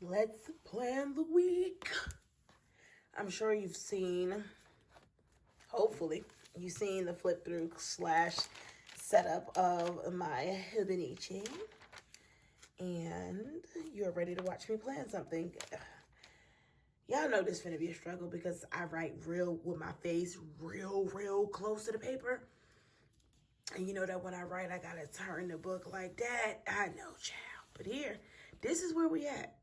Let's plan the week. I'm sure you've seen, hopefully, you've seen the flip through / setup of my Hobonichi. And you're ready to watch me plan something. Y'all know this finna be a struggle because I write real with my face real close to the paper. And you know that when I write, I gotta turn the book like that. I know, child. But here, this is where we at.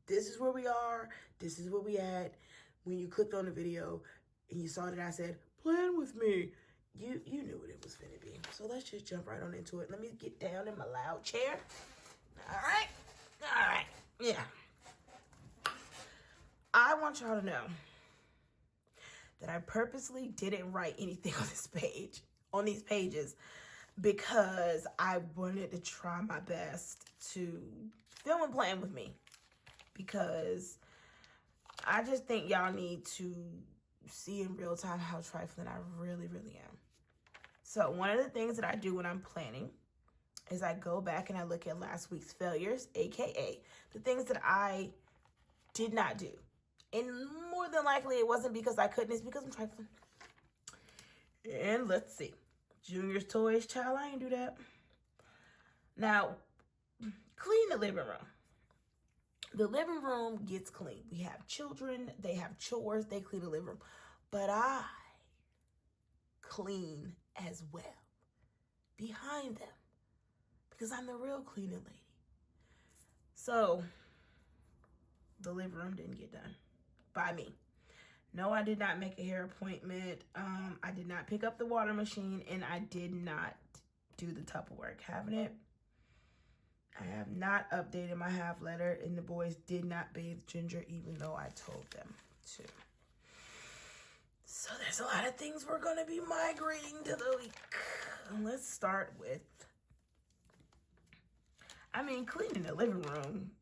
This is where we are. This is where we at. When you clicked on the video and you saw that I said, plan with me, you knew what it was finna be. So let's just jump right on into it. Let me get down in my loud chair. All right. Yeah. I want y'all to know that I purposely didn't write anything on these pages, because I wanted to try my best to film and plan with me. Because I just think y'all need to see in real time how trifling I really am. So one of the things that I do when I'm planning is I go back and I look at last week's failures, aka the things that I did not do. And more than likely it wasn't because I couldn't, it's because I'm trifling. And let's see. Junior's toys, child, I ain't do that. Now, clean the living room. The living room gets clean. We have children, they have chores, they clean the living room. But I clean as well behind them because I'm the real cleaning lady. So the living room didn't get done by me. No, I did not make a hair appointment. I did not pick up the water machine, and I did not do the Tupperware cabinet. I have not updated my half letter, and the boys did not bathe Ginger, even though I told them to. So there's a lot of things we're going to be migrating to the week. Let's start with, cleaning the living room.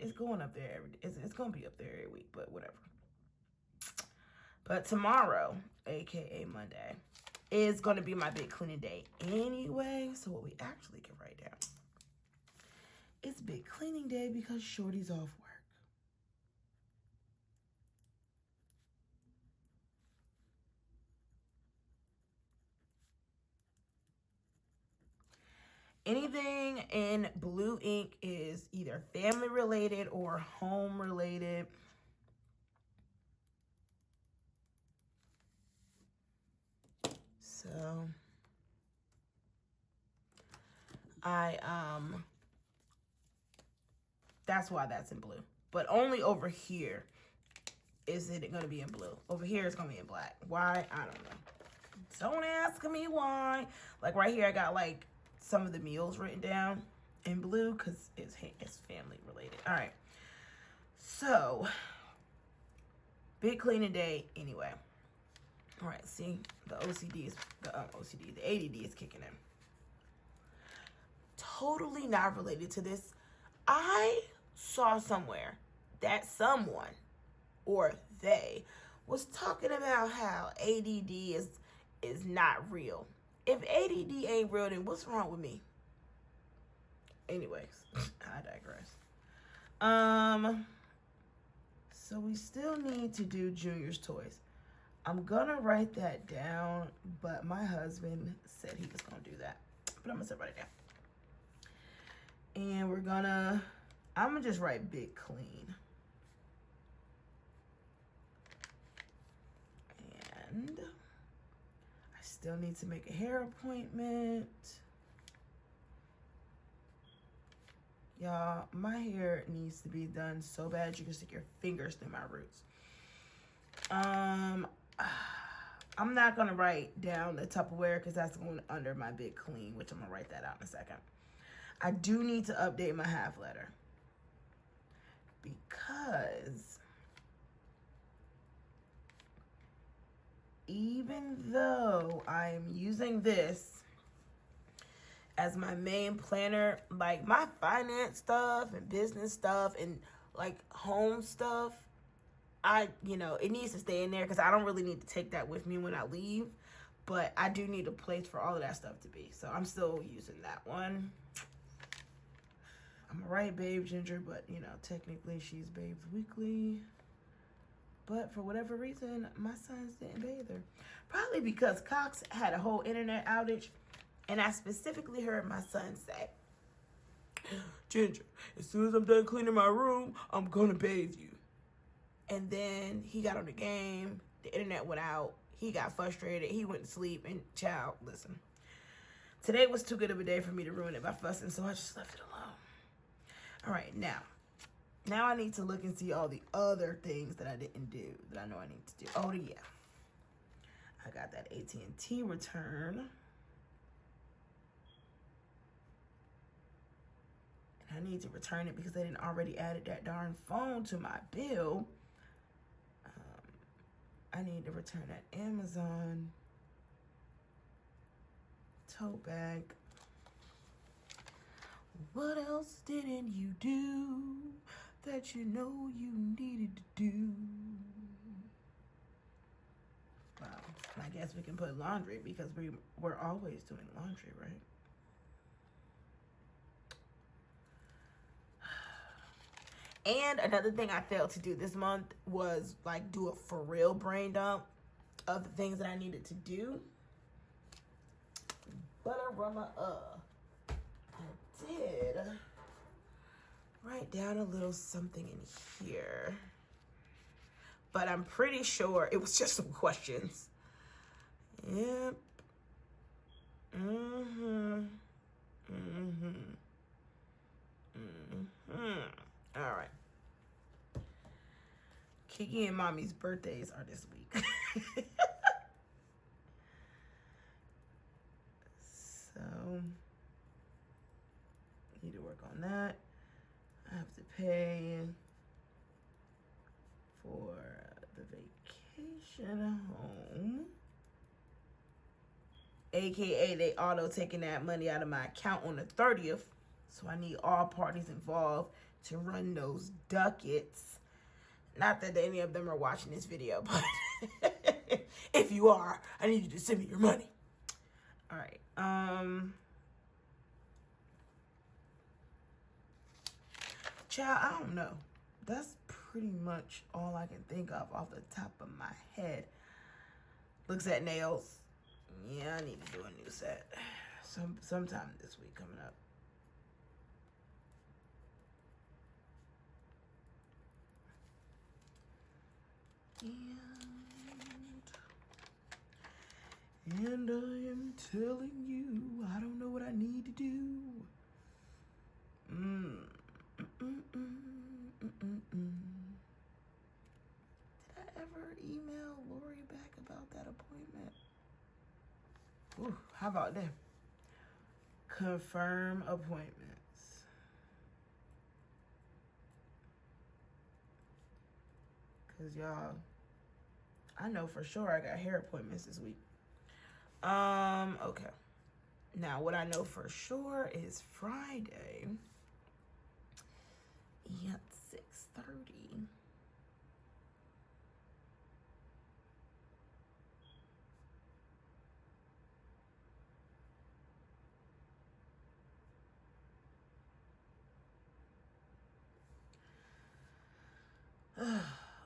It's going up there. It's going to be up there every week, but whatever. But tomorrow, aka Monday, is going to be my big cleaning day anyway. So what we actually can write down, it's big cleaning day because Shorty's off work. Anything in blue ink is either family related or home related. So that's why that's in blue. But only over here is it going to be in blue. Over here it's going to be in black. Why? I don't know. Don't ask me why. Like right here I got like some of the meals written down in blue because it's family related. All right. So big cleaning day anyway. All right, see, the ADD is kicking in. Totally not related to this. I saw somewhere that someone or they was talking about how ADD is not real. If ADD ain't real, then what's wrong with me? Anyways, I digress. So we still need to do Junior's toys. I'm gonna write that down, but my husband said he was gonna do that. But I'm gonna write it down. And I'm gonna just write big clean. And I still need to make a hair appointment. Y'all, my hair needs to be done so bad you can stick your fingers through my roots. I'm not gonna write down the Tupperware because that's going under my big clean, which I'm gonna write that out in a second. I do need to update my half letter because even though I am using this as my main planner, like my finance stuff and business stuff and like home stuff, it needs to stay in there because I don't really need to take that with me when I leave, but I do need a place for all of that stuff to be. So I'm still using that one. I'm right, Babe Ginger, but you know, technically she's Babes Weekly. But for whatever reason, my sons didn't bathe her. Probably because Cox had a whole internet outage, and I specifically heard my son say, Ginger, as soon as I'm done cleaning my room, I'm gonna bathe you. And then he got on the game, the internet went out, he got frustrated, he went to sleep, and child, listen. Today was too good of a day for me to ruin it by fussing, so I just left it alone. All right, now I need to look and see all the other things that I didn't do that I know I need to do. Oh, yeah. I got that AT&T return. And I need to return it because they didn't already added that darn phone to my bill. I need to return that Amazon tote bag. What else didn't you do that you know you needed to do? Wow, I guess we can put laundry because we're always doing laundry, right? And another thing I failed to do this month was like do a for real brain dump of the things that I needed to do. But I did write down a little something in here. But I'm pretty sure it was just some questions. Yep. All right. Kiki and Mommy's birthdays are this week. So, need to work on that. I have to pay for the vacation home. AKA they auto taking that money out of my account on the 30th. So I need all parties involved to run those ducats. Not that any of them are watching this video, but if you are, I need you to send me your money. All right. Child, I don't know. That's pretty much all I can think of off the top of my head. Looks at nails. Yeah, I need to do a new set. Sometime this week coming up. And I am telling you, I don't know what I need to do. Did I ever email Lori back about that appointment? Ooh, how about that? Confirm appointments. Cause y'all, I know for sure I got hair appointments this week. Okay. Now what I know for sure is Friday at 6:30.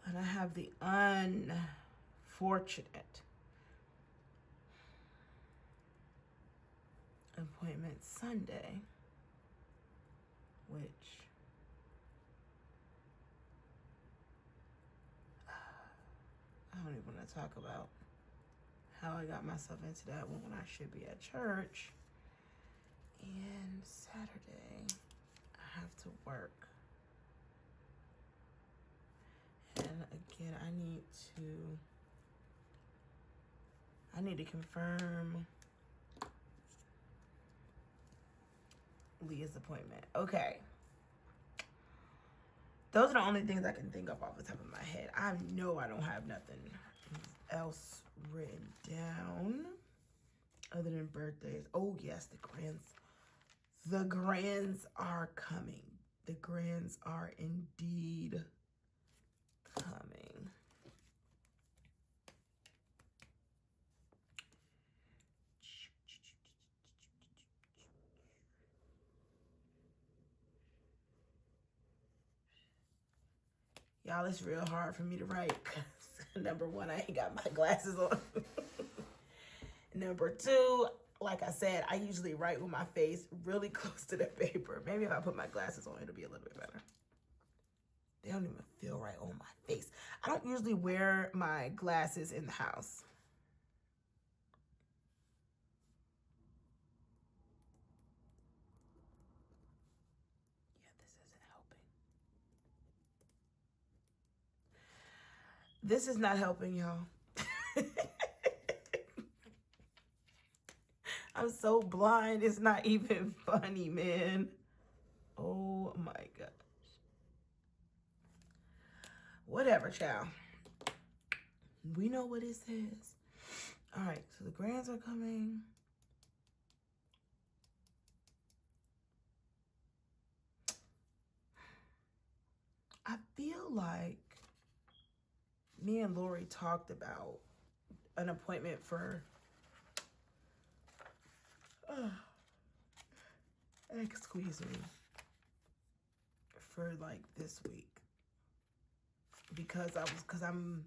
And I have the unfortunate appointment Sunday, which I don't even want to talk about how I got myself into that one when I should be at church. And Saturday, I have to work. And again, I need to confirm Leah's appointment. Okay. Those are the only things I can think of off the top of my head. I know I don't have nothing else written down other than birthdays. Oh yes, the grands. The grands are coming. The grands are indeed coming. Y'all, it's real hard for me to write because number one, I ain't got my glasses on. Number two, like I said, I usually write with my face really close to the paper. Maybe if I put my glasses on, it'll be a little bit better. They don't even feel right on my face. I don't usually wear my glasses in the house. Yeah, this isn't helping. This is not helping, y'all. I'm so blind. It's not even funny, man. Oh my gosh. Whatever, child. We know what it says. All right, so the grands are coming. I feel like me and Lori talked about an appointment for excuse me, for like this week because I'm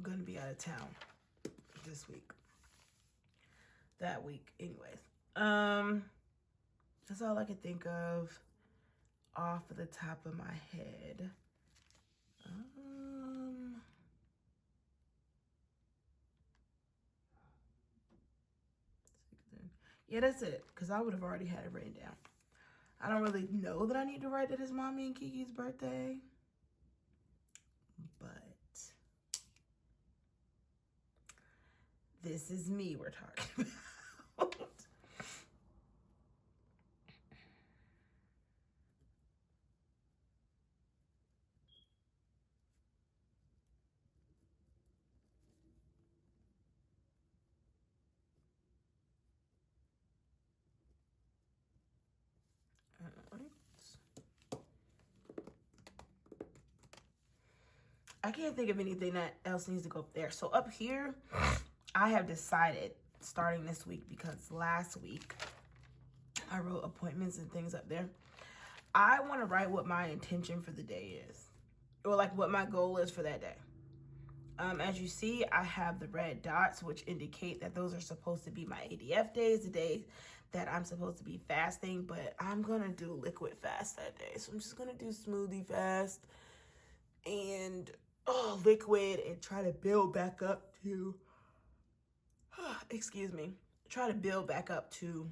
gonna be out of town this week. That week, anyways. That's all I can think of off of the top of my head. Yeah, that's it, because I would have already had it written down. I don't really know that I need to write that it's Mommy and Kiki's birthday, but this is me we're talking about. I can't think of anything that else needs to go up there. So up here, I have decided starting this week, because last week I wrote appointments and things up there. I want to write what my intention for the day is, or like what my goal is for that day. As you see, I have the red dots, which indicate that those are supposed to be my ADF days, the days that I'm supposed to be fasting, but I'm going to do liquid fast that day. So I'm just going to do smoothie fast and liquid and try to build back up to, excuse me, try to build back up to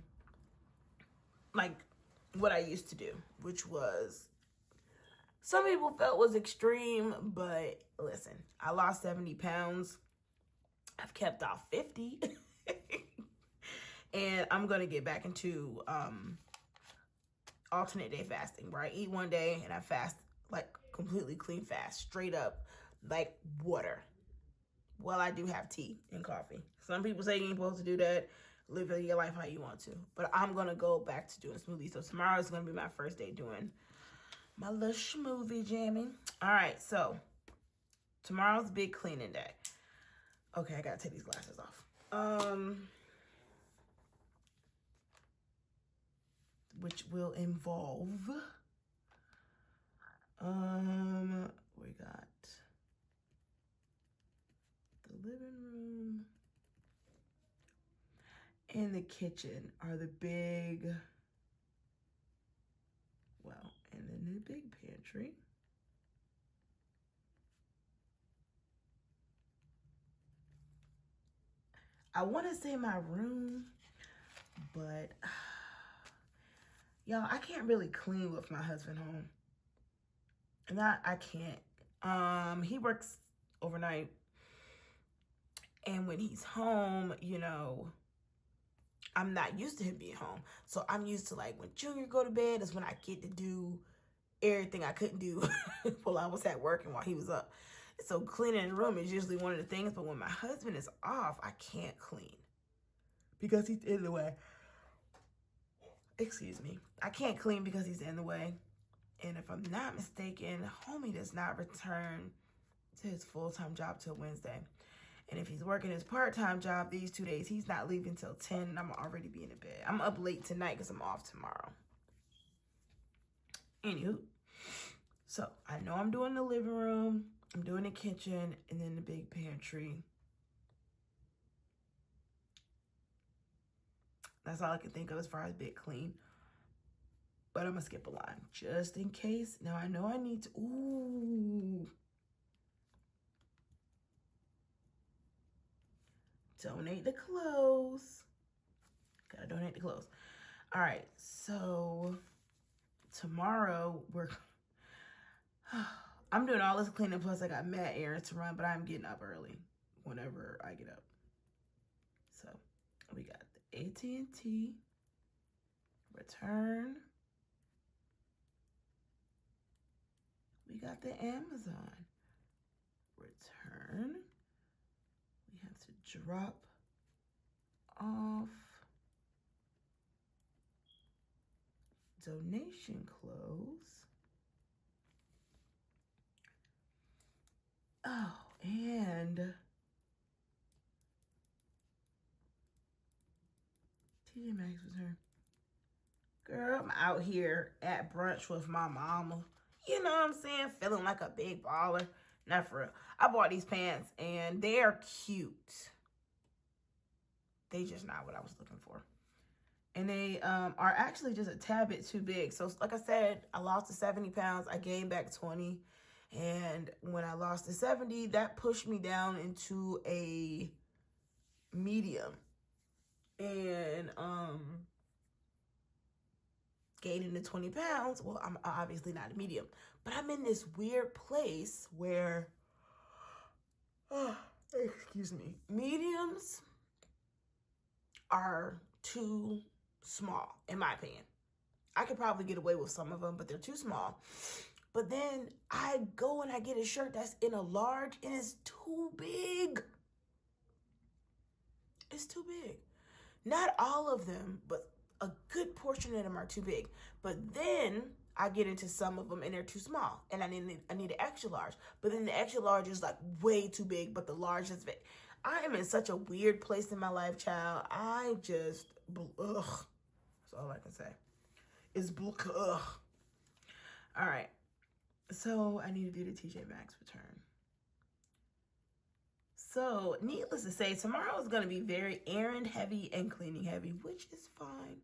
like what I used to do, which was, some people felt was extreme, but listen, I lost 70 pounds. I've kept off 50. And I'm going to get back into alternate day fasting, where I eat one day and I fast, like completely clean fast, straight up, like water. Well, I do have tea and coffee. Some people say you ain't supposed to do that. Live your life how you want to. But I'm going to go back to doing smoothies. So tomorrow is going to be my first day doing my little smoothie jamming. All right, so tomorrow's big cleaning day. Okay, I got to take these glasses off. Which will involve, we got the living room and the kitchen are the big, well, and then the big pantry. I want to say my room, but y'all, I can't really clean with my husband home. And I can't. He works overnight. And when he's home, you know, I'm not used to him being home. So I'm used to, like, when Junior go to bed is when I get to do everything I couldn't do while I was at work and while he was up. So cleaning the room is usually one of the things. But when my husband is off, I can't clean because he's in the way. Excuse me. I can't clean because he's in the way. And if I'm not mistaken, homie does not return to his full-time job till Wednesday. And if he's working his part-time job these 2 days, he's not leaving till 10, and I'm already be in bed. I'm up late tonight because I'm off tomorrow. Anywho, So I know I'm doing the living room, I'm doing the kitchen, and then the big pantry. That's all I can think of as far as big clean. But I'm gonna skip a line just in case. Now I know I need to, donate the clothes. Gotta donate the clothes. All right, so tomorrow I'm doing all this cleaning, plus I got mad errands to run, but I'm getting up early whenever I get up. So we got the AT&T, return. We got the Amazon, return. We have to drop off donation clothes. Oh, and TJ Maxx return. Girl, I'm out here at brunch with my mama. You know what I'm saying? Feeling like a big baller. Not for real. I bought these pants and they're cute. They just not what I was looking for. And they are actually just a tad bit too big. So like I said, I lost the 70 pounds. I gained back 20. And when I lost the 70, that pushed me down into a medium. And gaining the 20 pounds, well, I'm obviously not a medium. But I'm in this weird place where, excuse me, mediums are too small, in my opinion. I could probably get away with some of them, but they're too small. But then I go and I get a shirt that's in a large and it's too big. It's too big. Not all of them, but a good portion of them are too big. But then I get into some of them and they're too small. And I need an extra large. But then the extra large is like way too big, but the large is big. I am in such a weird place in my life, child. I just, ugh. That's all I can say. Is ugh. All right. So I need to do the TJ Maxx return. So needless to say, tomorrow is going to be very errand heavy and cleaning heavy, which is fine.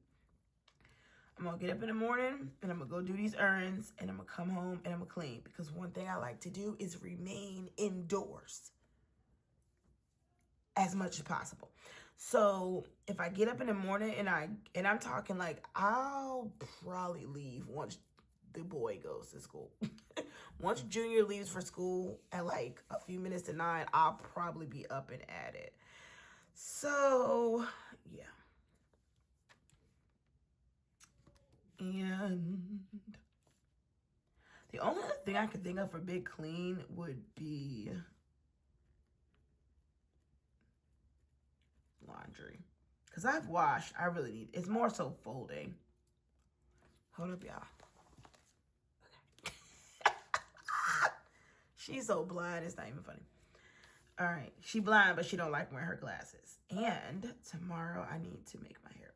I'm going to get up in the morning and I'm going to go do these errands and I'm going to come home and I'm going to clean, because one thing I like to do is remain indoors as much as possible. So if I get up in the morning and I'm talking like I'll probably leave once the boy goes to school. Once Junior leaves for school at like a few minutes to 9, I'll probably be up and at it. So, yeah. And the only other thing I could think of for big clean would be laundry. Because I've washed. I really need, it's more so folding. Hold up, y'all. She's so blind, it's not even funny. All right, she blind, but she don't like wearing her glasses. And tomorrow I need to make my hair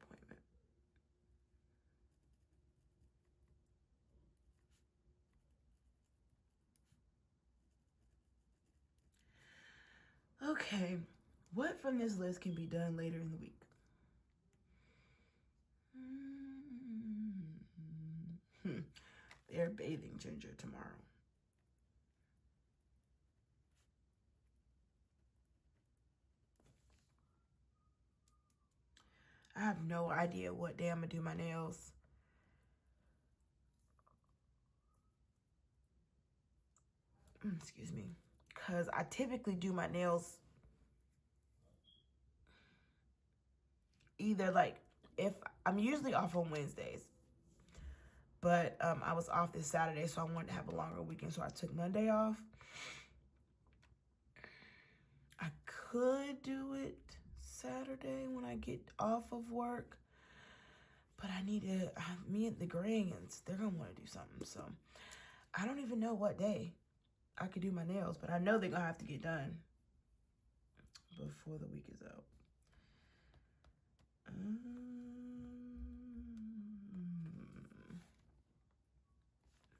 appointment. Okay, what from this list can be done later in the week? They're bathing Ginger tomorrow. I have no idea what day I'm gonna do my nails. Excuse me. Because I typically do my nails either like, if I'm usually off on Wednesdays, but I was off this Saturday, so I wanted to have a longer weekend, so I took Monday off. I could do it Saturday when I get off of work, but I need to, me and the grands, they're gonna want to do something, so I don't even know what day I could do my nails, but I know they're gonna have to get done before the week is out.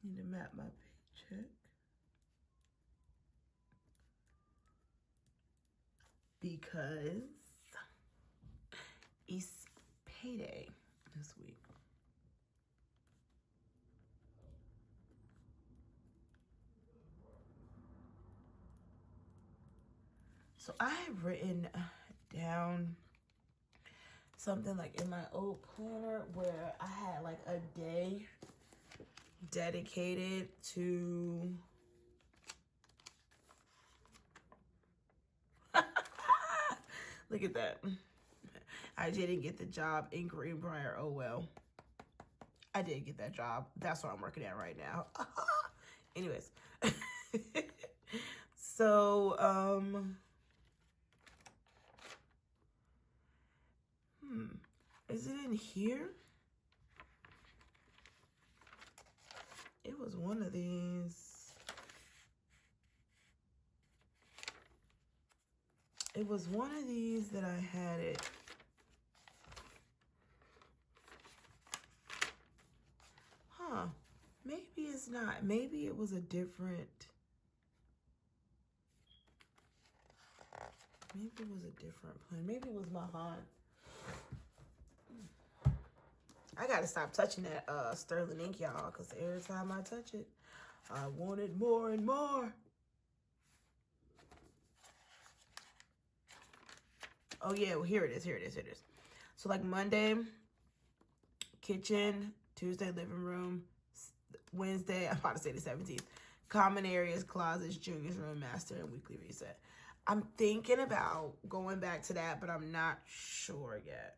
Need to map my Check. Because it's payday this week. So I have written down something like in my old planner where I had like a day dedicated to look at that. I didn't get the job in Greenbrier. Oh well. I did get that job. That's what I'm working at right now. Anyways. So, is it in here? It was one of these. It was one of these that I had it. Huh. Maybe it's not. Maybe it was a different. Maybe it was a different plan. Maybe it was my Han. I gotta stop touching that sterling ink, y'all, because every time I touch it, I want it more and more. Oh yeah, well here it is, here it is, here it is. So like Monday, kitchen, Tuesday, living room, Wednesday, I'm about to say the 17th, common areas, closets, junior's room, master, and weekly reset. I'm thinking about going back to that, but I'm not sure yet.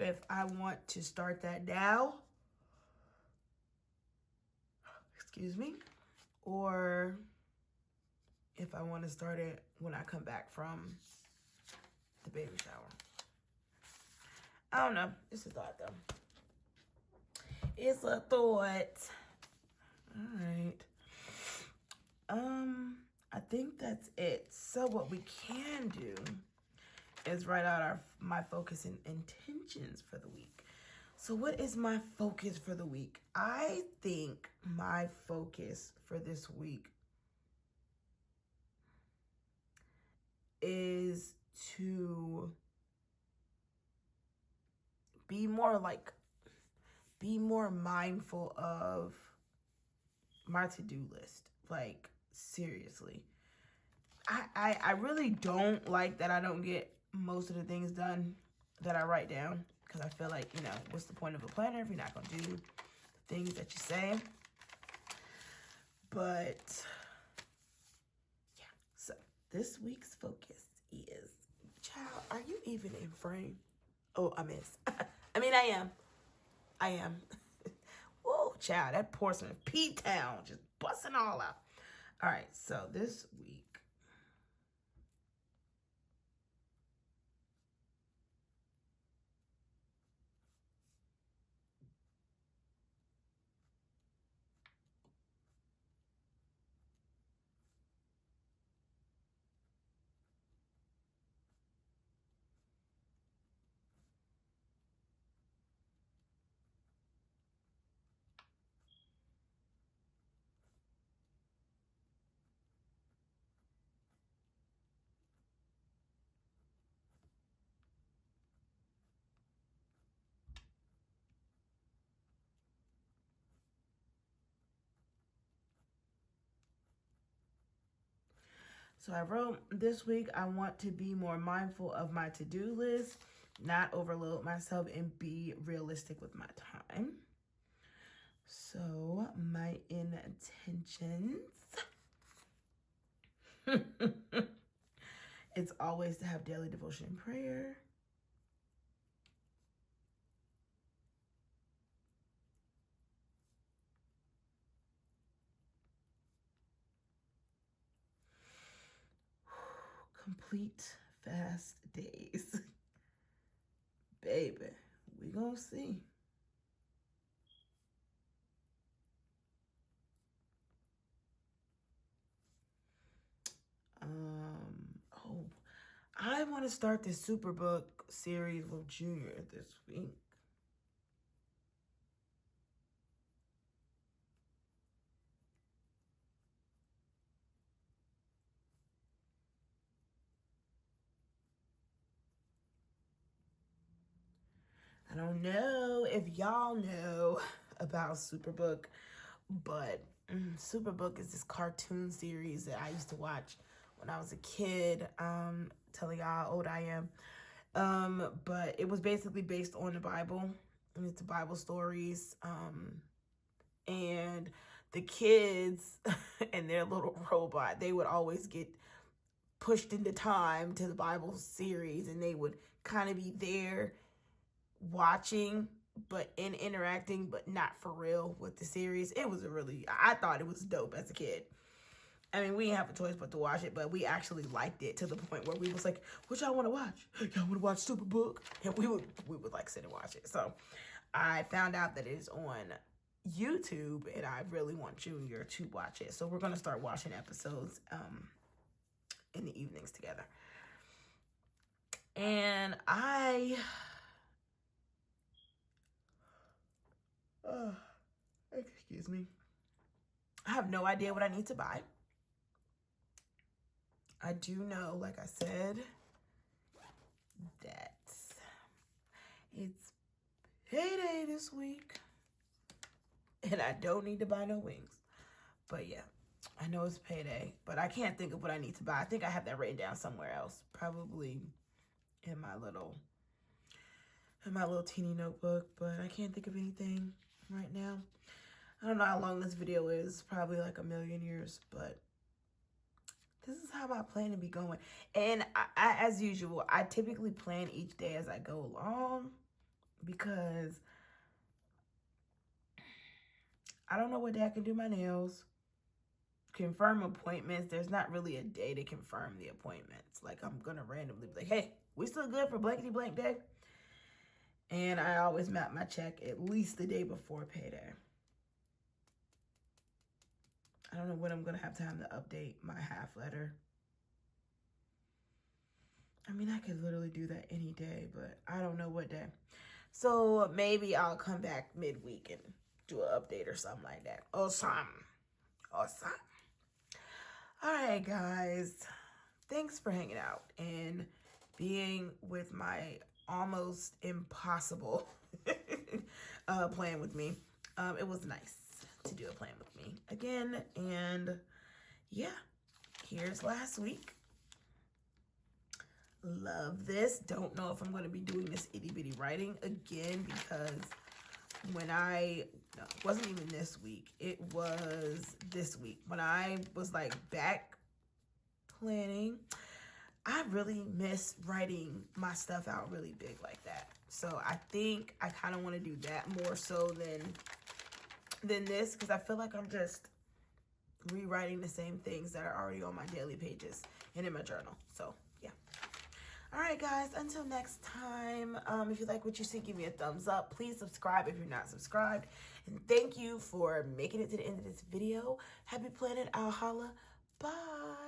If I want to start that now, excuse me, or if I want to start it when I come back from the baby shower. I don't know. It's a thought, though. It's a thought. All right. I think that's it. So what we can do is write out my focus and intentions for the week. So what is my focus for the week? I think my focus for this week is to be more mindful of my to-do list. Like, seriously. I really don't like that I don't get most of the things done that I write down, because I feel like, what's the point of a planner if you're not going to do the things that you say? But, yeah. So, this week's focus is, child, are you even in frame? Oh, I missed. I mean, I am. Whoa, child, that porcelain P-Town just busting all out. All right, so this week, so I wrote, this week I want to be more mindful of my to-do list, not overload myself, and be realistic with my time. So my intentions, it's always to have daily devotion and prayer. Complete fast days. Baby, we gonna see. Oh, I want to start this Superbook series with Junior this week. I don't know if y'all know about Superbook, but Superbook is this cartoon series that I used to watch when I was a kid. Telling y'all how old I am. But it was basically based on the Bible, and it's Bible stories. And the kids and their little robot, they would always get pushed into time to the Bible series, and they would kind of be there watching but in interacting but not for real with the series. It was I thought it was dope as a kid. I mean, we didn't have a choice but to watch it, but we actually liked it to the point where we was like, what y'all want to watch? Y'all want to watch Superbook? And we would like sit and watch it. So I found out that it is on YouTube, and I really want Junior to watch it. So we're going to start watching episodes in the evenings together. And excuse me. I have no idea what I need to buy. I do know, like I said, that it's payday this week, and I don't need to buy no wings. But yeah, I know it's payday, but I can't think of what I need to buy. I think I have that written down somewhere else, probably in my little teeny notebook, but I can't think of anything right now. I don't know how long this video is, probably like a million years, but this is how I plan to be going. And I, as usual, I typically plan each day as I go along, because I don't know what day I can do my nails, confirm appointments. There's not really a day to confirm the appointments. Like, I'm going to randomly be like, hey, we still good for blankety blank day? And I always map my check at least the day before payday. I don't know when I'm going to have time to update my half letter. I mean, I could literally do that any day, but I don't know what day. So maybe I'll come back midweek and do an update or something like that. Awesome. All right, guys. Thanks for hanging out and being with my almost impossible plan with me. It was nice to do a plan with me again. And yeah, here's last week. Love this. Don't know if I'm going to be doing this itty bitty writing again, because when it wasn't even this week, it was this week when I was like back planning. I really miss writing my stuff out really big like that. So I think I kind of want to do that more so than this, because I feel like I'm just rewriting the same things that are already on my daily pages and in my journal. So yeah. All right, guys, until next time, if you like what you see, give me a thumbs up. Please subscribe if you're not subscribed. And thank you for making it to the end of this video. Happy planning. I'll holla. Bye.